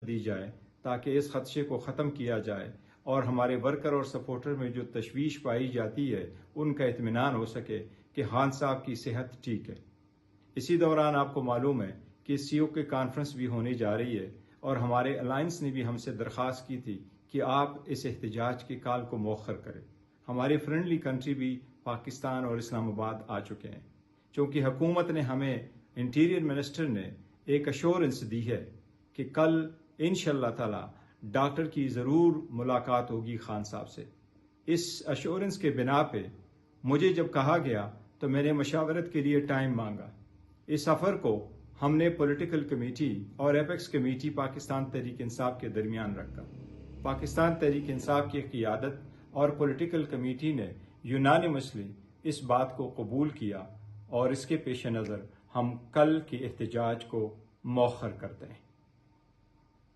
دی جائے تاکہ اس خدشے کو ختم کیا جائے اور ہمارے ورکر اور سپورٹر میں جو تشویش پائی جاتی ہے ان کا اطمینان ہو سکے کہ خان صاحب کی صحت ٹھیک ہے۔ اسی دوران آپ کو معلوم ہے کہ سی او کی کانفرنس بھی ہونے جا رہی ہے اور ہمارے الائنس نے بھی ہم سے درخواست کی تھی کہ آپ اس احتجاج کے کال کو مؤخر کریں۔ ہمارے فرینڈلی کنٹری بھی پاکستان اور اسلام آباد آ چکے ہیں، چونکہ حکومت نے ہمیں انٹیریئر منسٹر نے ایک ایشورنس دی ہے کہ کل انشاءاللہ تعالی ڈاکٹر کی ضرور ملاقات ہوگی خان صاحب سے۔ اس ایشورنس کے بنا پہ مجھے جب کہا گیا تو میں نے مشاورت کے لیے ٹائم مانگا۔ اس سفر کو ہم نے پولیٹیکل کمیٹی اور ایپیکس کمیٹی پاکستان تحریک انصاف کے درمیان رکھا۔ پاکستان تحریک انصاف کی قیادت اور پولیٹیکل کمیٹی نے یونانیمسلی اس بات کو قبول کیا اور اس کے پیش نظر ہم کل کے احتجاج کو مؤخر کرتے ہیں۔